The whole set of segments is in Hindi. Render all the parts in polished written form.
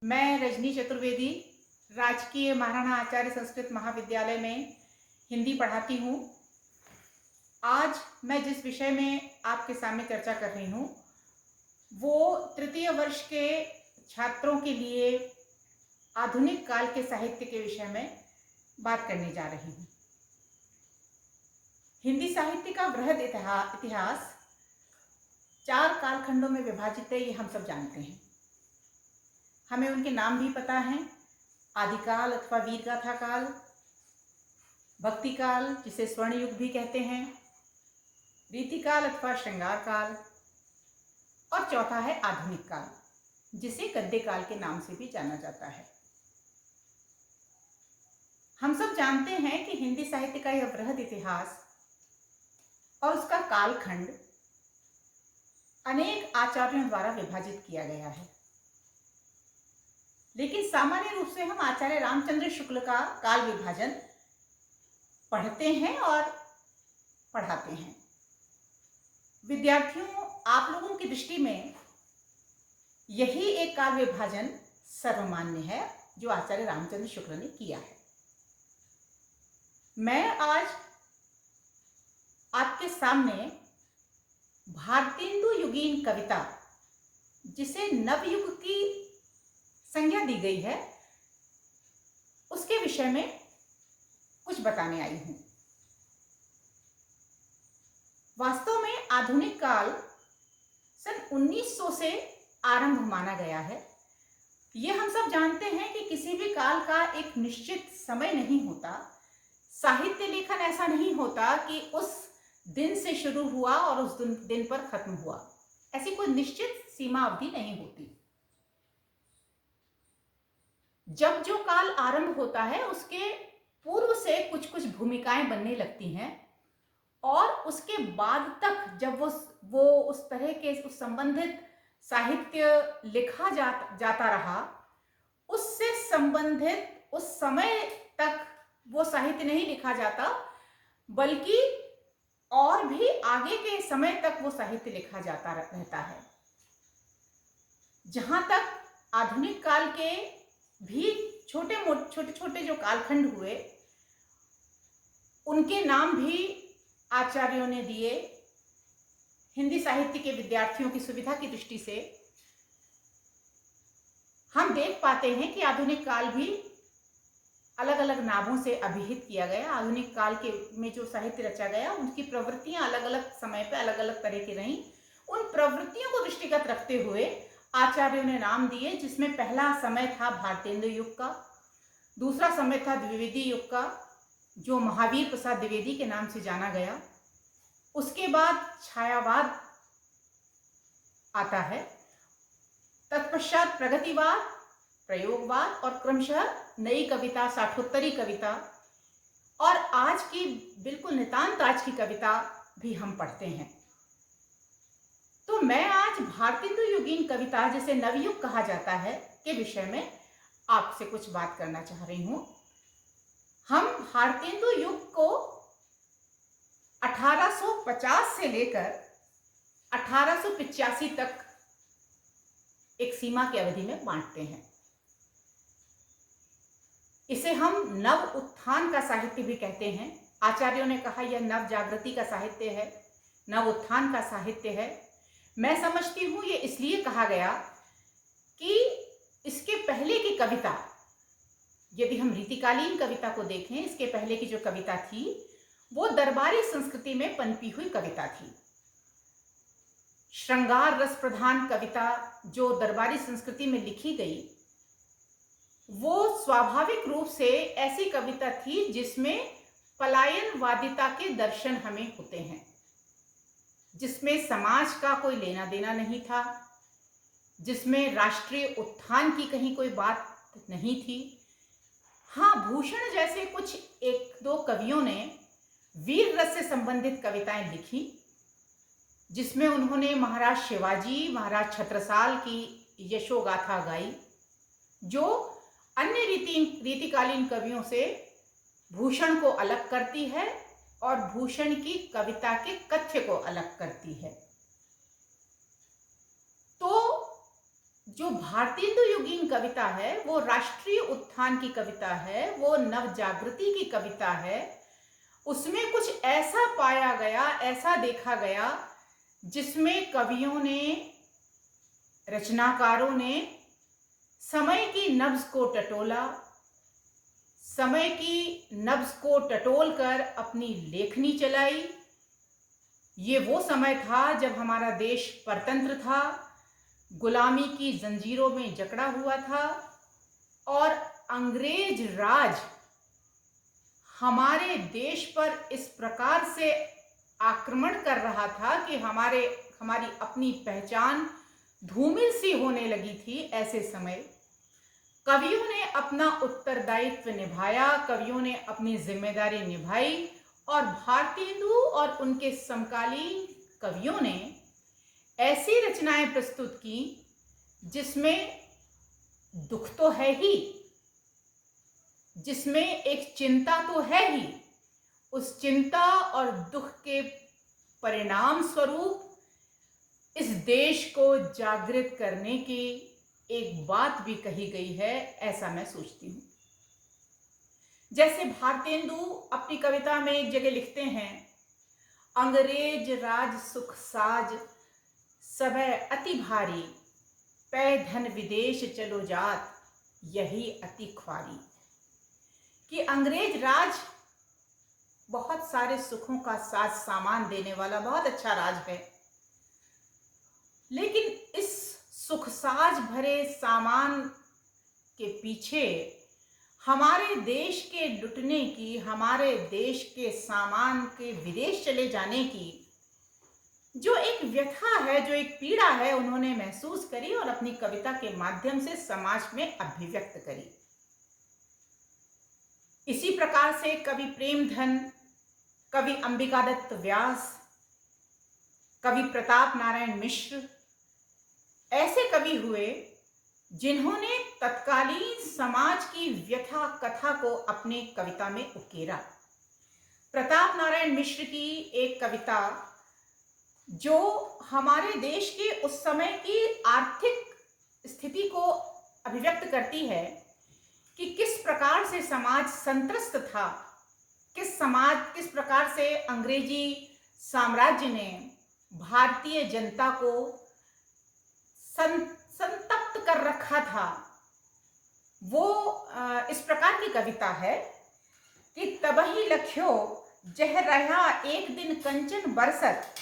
मैं रजनी चतुर्वेदी राजकीय महाराणा आचार्य संस्कृत महाविद्यालय में हिंदी पढ़ाती हूँ। आज मैं जिस विषय में आपके सामने चर्चा कर रही हूँ वो तृतीय वर्ष के छात्रों के लिए आधुनिक काल के साहित्य के विषय में बात करने जा रही हूँ। हिंदी साहित्य का वृहद इतिहास 4 कालखंडों में विभाजित है, ये हम सब जानते हैं। हमें उनके नाम भी पता हैं। आदिकाल अथवा वीरगाथा काल, भक्ति काल जिसे स्वर्ण युग भी कहते हैं, रीतिकाल अथवा श्रृंगार काल, और चौथा है आधुनिक काल जिसे गद्य काल के नाम से भी जाना जाता है। हम सब जानते हैं कि हिंदी साहित्य का यह वृहद इतिहास और उसका कालखंड अनेक आचार्यों द्वारा विभाजित किया गया है, लेकिन सामान्य रूप से हम आचार्य रामचंद्र शुक्ल का काल विभाजन पढ़ते हैं और पढ़ाते हैं। विद्यार्थियों, आप लोगों की दृष्टि में यही एक काल विभाजन सर्वमान्य है जो आचार्य रामचंद्र शुक्ल ने किया है। मैं आज आपके सामने भारतेंदु युगीन कविता, जिसे नवयुग की संज्ञा दी गई है, उसके विषय में कुछ बताने आई हूं। वास्तव में आधुनिक काल सन 1900 से आरंभ माना गया है। यह हम सब जानते हैं कि किसी भी काल का एक निश्चित समय नहीं होता। साहित्य लेखन ऐसा नहीं होता कि उस दिन से शुरू हुआ और उस दिन पर खत्म हुआ। ऐसी कोई निश्चित सीमा अवधि नहीं होती। जब जो काल आरंभ होता है उसके पूर्व से कुछ कुछ भूमिकाएं बनने लगती हैं और उसके बाद तक जब वो उस तरह के उस संबंधित साहित्य लिखा जाता रहा, उससे संबंधित उस समय तक वो साहित्य नहीं लिखा जाता, बल्कि और भी आगे के समय तक वो साहित्य लिखा जाता रहता है। जहां तक आधुनिक काल के भी छोटे छोटे जो कालखंड हुए, उनके नाम भी आचार्यों ने दिए। हिंदी साहित्य के विद्यार्थियों की सुविधा की दृष्टि से हम देख पाते हैं कि आधुनिक काल भी अलग अलग नामों से अभिहित किया गया। आधुनिक काल के में जो साहित्य रचा गया, उनकी प्रवृत्तियां अलग अलग समय पे अलग अलग तरह की रहीं। उन प्रवृत्तियों को दृष्टिगत रखते हुए आचार्यों ने नाम दिए, जिसमें पहला समय था भारतेंदु युग का, दूसरा समय था द्विवेदी युग का जो महावीर प्रसाद द्विवेदी के नाम से जाना गया। उसके बाद छायावाद आता है, तत्पश्चात प्रगतिवाद, प्रयोगवाद और क्रमशः नई कविता, साठोत्तरी कविता, और आज की बिल्कुल नितांत आज की कविता भी हम पढ़ते हैं। तो मैं आज भारतेंदु युगीन कविता, जिसे नवयुग कहा जाता है, के विषय में आपसे कुछ बात करना चाह रही हूं। हम भारतेंदु युग को 1850 से लेकर 1885 तक एक सीमा की अवधि में बांटते हैं। इसे हम नव उत्थान का साहित्य भी कहते हैं। आचार्यों ने कहा यह नव जागृति का साहित्य है, नव उत्थान का साहित्य है। मैं समझती हूं ये इसलिए कहा गया कि इसके पहले की कविता, यदि हम रीतिकालीन कविता को देखें, इसके पहले की जो कविता थी वो दरबारी संस्कृति में पनपी हुई कविता थी। श्रृंगार रस प्रधान कविता जो दरबारी संस्कृति में लिखी गई, वो स्वाभाविक रूप से ऐसी कविता थी जिसमें पलायनवादिता के दर्शन हमें होते हैं, जिसमें समाज का कोई लेना देना नहीं था, जिसमें राष्ट्रीय उत्थान की कहीं कोई बात नहीं थी। हाँ, भूषण जैसे कुछ एक दो कवियों ने वीर रस से संबंधित कविताएं लिखी, जिसमें उन्होंने महाराज शिवाजी, महाराज छत्रसाल की यशोगाथा गाई, जो अन्य रीतिकालीन कवियों से भूषण को अलग करती है और भूषण की कविता के कथ्य को अलग करती है। तो जो भारतेंदु युगीन कविता है वो राष्ट्रीय उत्थान की कविता है, वो नव जागृति की कविता है। उसमें कुछ ऐसा पाया गया, ऐसा देखा गया जिसमें कवियों ने, रचनाकारों ने समय की नब्ज को टटोला, समय की नब्ज को टटोल कर अपनी लेखनी चलाई। ये वो समय था जब हमारा देश परतंत्र था, गुलामी की जंजीरों में जकड़ा हुआ था और अंग्रेज राज हमारे देश पर इस प्रकार से आक्रमण कर रहा था कि हमारी अपनी पहचान धूमिल सी होने लगी थी। ऐसे समय कवियों ने अपना उत्तरदायित्व निभाया, कवियों ने अपनी जिम्मेदारी निभाई और भारतेंदु और उनके समकालीन कवियों ने ऐसी रचनाएं प्रस्तुत की जिसमें दुख तो है ही, जिसमें एक चिंता तो है ही। उस चिंता और दुख के परिणाम स्वरूप इस देश को जागृत करने की एक बात भी कही गई है, ऐसा मैं सोचती हूं। जैसे भारतेंदु अपनी कविता में एक जगह लिखते हैं, अंग्रेज राज सुख साज सबे अति भारी, पै धन विदेश चलो जात यही अति ख्वारी। कि अंग्रेज राज बहुत सारे सुखों का साज सामान देने वाला बहुत अच्छा राज है, लेकिन इस सुख साज भरे सामान के पीछे हमारे देश के लुटने की, हमारे देश के सामान के विदेश चले जाने की जो एक व्यथा है, जो एक पीड़ा है, उन्होंने महसूस करी और अपनी कविता के माध्यम से समाज में अभिव्यक्त करी। इसी प्रकार से कवि प्रेमधन, कवि अंबिकादत्त व्यास, कवि प्रताप नारायण मिश्र ऐसे कवि हुए जिन्होंने तत्कालीन समाज की व्यथा कथा को अपने कविता में उकेरा। प्रताप नारायण मिश्र की एक कविता जो हमारे देश के उस समय की आर्थिक स्थिति को अभिव्यक्त करती है कि किस प्रकार से समाज संत्रस्त था, किस प्रकार से अंग्रेजी साम्राज्य ने भारतीय जनता को संतप्त कर रखा था। वो इस प्रकार की कविता है कि तबही लख्यो जह रहा एक दिन कंचन बरसत,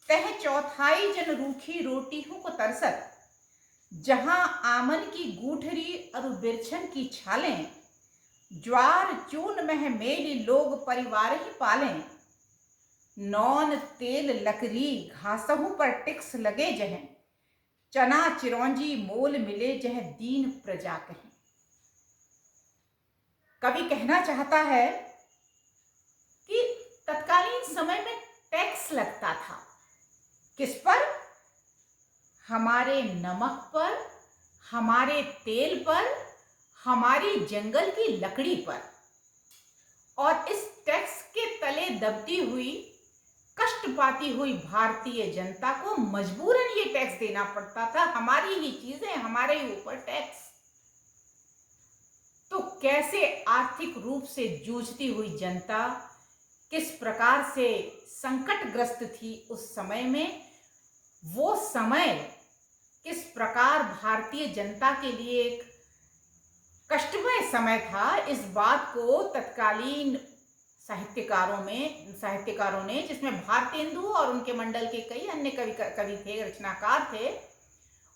तह चौथाई जन रूखी रोटी हूं को तरसत, जहां आमन की गूठरी और बिरछन की छालें, ज्वार चून मह मेली लोग परिवार ही पालें, नौन तेल लकड़ी घासहू पर टिक्स लगे जह, चना चिरौंजी मोल मिले जह दीन प्रजा कहें। कवि कहना चाहता है कि तत्कालीन समय में टैक्स लगता था, किस पर? हमारे नमक पर, हमारे तेल पर, हमारी जंगल की लकड़ी पर। और इस टैक्स के तले दबती हुई, कष्ट पाती हुई भारतीय जनता को मजबूरन ये टैक्स देना पड़ता था। हमारी ही चीजें, हमारे ही ऊपर टैक्स। तो कैसे आर्थिक रूप से जूझती हुई जनता किस प्रकार से संकटग्रस्त थी उस समय में, वो समय किस प्रकार भारतीय जनता के लिए एक कष्टमय समय था, इस बात को तत्कालीन साहित्यकारों ने, जिसमें भारतेंदु और उनके मंडल के कई अन्य कवि थे, रचनाकार थे,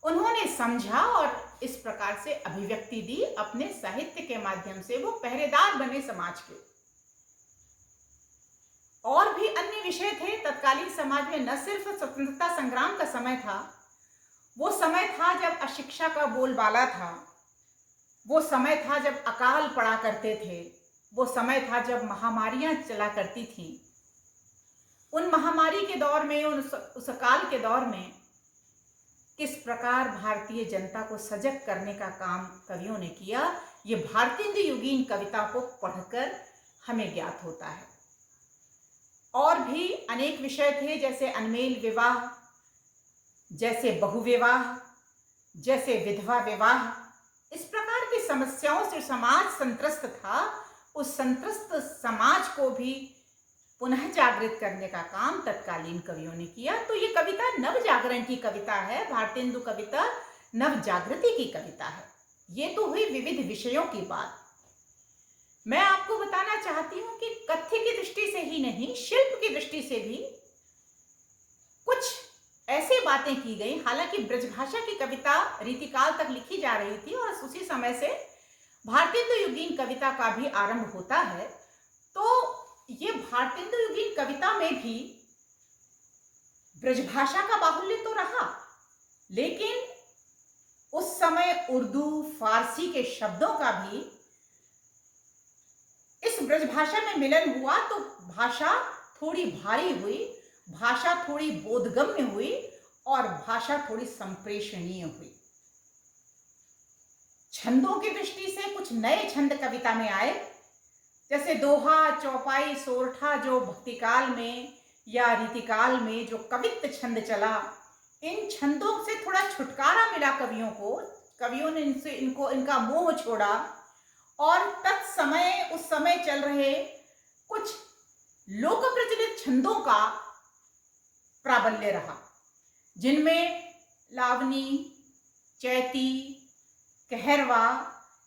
उन्होंने समझा और इस प्रकार से अभिव्यक्ति दी। अपने साहित्य के माध्यम से वो पहरेदार बने समाज के। और भी अन्य विषय थे तत्कालीन समाज में। न सिर्फ स्वतंत्रता संग्राम का समय था, वो समय था जब अशिक्षा का बोलबाला था, वो समय था जब अकाल पड़ा करते थे, वो समय था जब महामारियां चला करती थी। उन महामारी के दौर में, उस अकाल के दौर में किस प्रकार भारतीय जनता को सजग करने का काम कवियों ने किया, ये भारतेंदु युगीन कविता को पढ़कर हमें ज्ञात होता है। और भी अनेक विषय थे, जैसे अनमेल विवाह, जैसे बहुविवाह, जैसे विधवा विवाह, इस प्रकार की समस्याओं से समाज संत्रस्त था। उस संत्रस्त समाज को भी पुनः जागृत करने का काम तत्कालीन कवियों ने किया। तो ये कविता नव जागरण की कविता है। भारतेंदु कविता नव जागृति की कविता है। ये तो हुई विविध विषयों की बात। मैं आपको बताना चाहती हूं कि कथ्य की दृष्टि से ही नहीं, शिल्प की दृष्टि से भी कुछ ऐसी बातें की गई। हालांकि ब्रजभाषा की कविता रीतिकाल तक लिखी जा रही थी और उसी समय से भारतेंदु युगीन कविता का भी आरंभ होता है। तो ये भारतेंदु युगीन कविता में भी ब्रजभाषा का बाहुल्य तो रहा, लेकिन उस समय उर्दू फारसी के शब्दों का भी इस ब्रजभाषा में मिलन हुआ। तो भाषा थोड़ी भारी हुई, भाषा थोड़ी बोधगम्य हुई और भाषा थोड़ी संप्रेषणीय हुई। छंदों की दृष्टि से कुछ नए छंद कविता में आए, जैसे दोहा, चौपाई, सोरठा जो भक्तिकाल में या रीतिकाल में जो कवित्व छंद चला, इन छंदों से थोड़ा छुटकारा मिला कवियों को। कवियों ने इनका मोह छोड़ा और तत्समय उस समय चल रहे कुछ लोक प्रचलित छंदों का प्राबल्य रहा, जिनमें लावनी, चैती, कहरवा,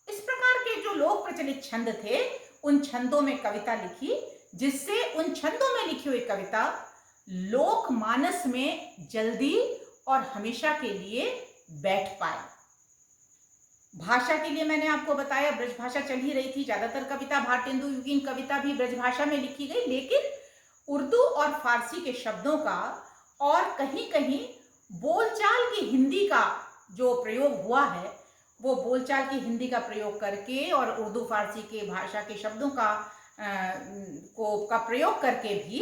इस प्रकार के जो लोक प्रचलित छंद थे, उन छंदों में कविता लिखी, जिससे उन छंदों में लिखी हुई कविता लोकमानस में जल्दी और हमेशा के लिए बैठ पाए। भाषा के लिए मैंने आपको बताया ब्रजभाषा चल ही रही थी। ज्यादातर कविता, भारतेंदु युगीन कविता भी ब्रजभाषा में लिखी गई, लेकिन उर्दू और फारसी के शब्दों का और कहीं कहीं बोलचाल की हिंदी का जो प्रयोग हुआ है, वो बोलचाल की हिंदी का प्रयोग करके और उर्दू फारसी के भाषा के शब्दों का प्रयोग करके भी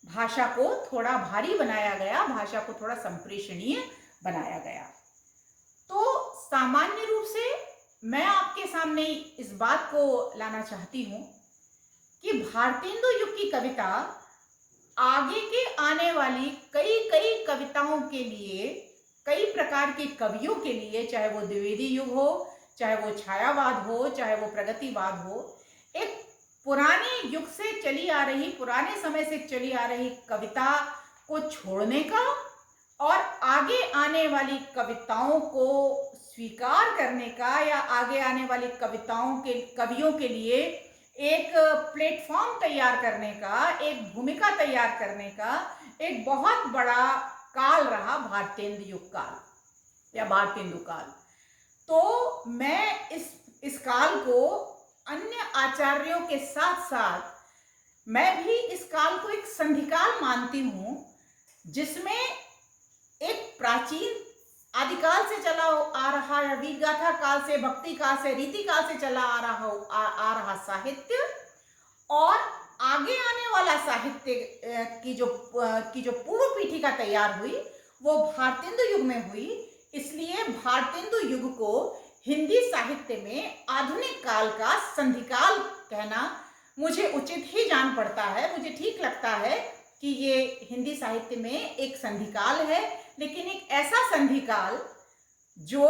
भाषा को थोड़ा भारी बनाया गया, भाषा को थोड़ा संप्रेषणीय बनाया गया। तो सामान्य रूप से मैं आपके सामने इस बात को लाना चाहती हूं कि भारतेंदु युग की कविता आगे के आने वाली कई कविताओं के लिए, कई प्रकार के कवियों के लिए, चाहे वो द्विवेदी युग हो, चाहे वो छायावाद हो, चाहे वो प्रगतिवाद हो, एक पुराने युग से चली आ रही, पुराने समय से चली आ रही कविता को छोड़ने का और आगे आने वाली कविताओं को स्वीकार करने का, या आगे आने वाली कवियों के लिए एक प्लेटफॉर्म तैयार करने का, एक भूमिका तैयार करने का एक बहुत बड़ा काल रहा भारतेंदु युग काल या भारतेंदु काल। तो मैं इस काल को अन्य आचार्यों के साथ साथ मैं भी इस काल को एक संधिकाल मानती हूं, जिसमें एक प्राचीन आदिकाल से चला आ रहा है, वीर गाथा काल से, भक्ति काल से, रीति काल से चला आ रहा साहित्य और आगे आने वाला साहित्य की जो पूर्व पीठिका तैयार हुई, वो भारतेंदु युग में हुई। इसलिए भारतेंदु युग को हिंदी साहित्य में आधुनिक काल का संधिकाल कहना मुझे उचित ही जान पड़ता है। मुझे ठीक लगता है कि ये हिंदी साहित्य में एक संधिकाल है, लेकिन एक ऐसा संधिकाल जो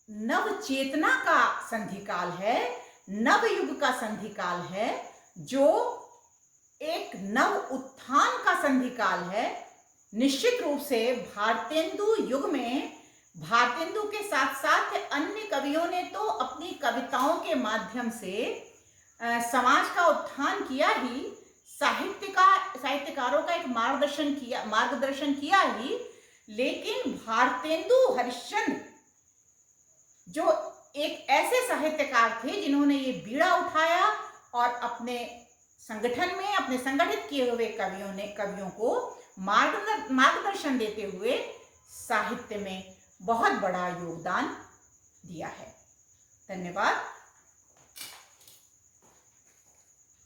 नव चेतना का संधिकाल है, नव युग का संधिकाल है, जो एक नव उत्थान का संधिकाल है। निश्चित रूप से भारतेंदु युग में भारतेंदु के साथ साथ अन्य कवियों ने तो अपनी कविताओं के माध्यम से समाज का उत्थान किया ही, साहित्यकारों का एक मार्गदर्शन किया ही, लेकिन भारतेंदु हरिश्चंद्र जो एक ऐसे साहित्यकार थे जिन्होंने ये बीड़ा उठाया और अपने संगठन में, अपने संगठित किए हुए कवियों को मार्गदर्शन देते हुए साहित्य में बहुत बड़ा योगदान दिया है। धन्यवाद।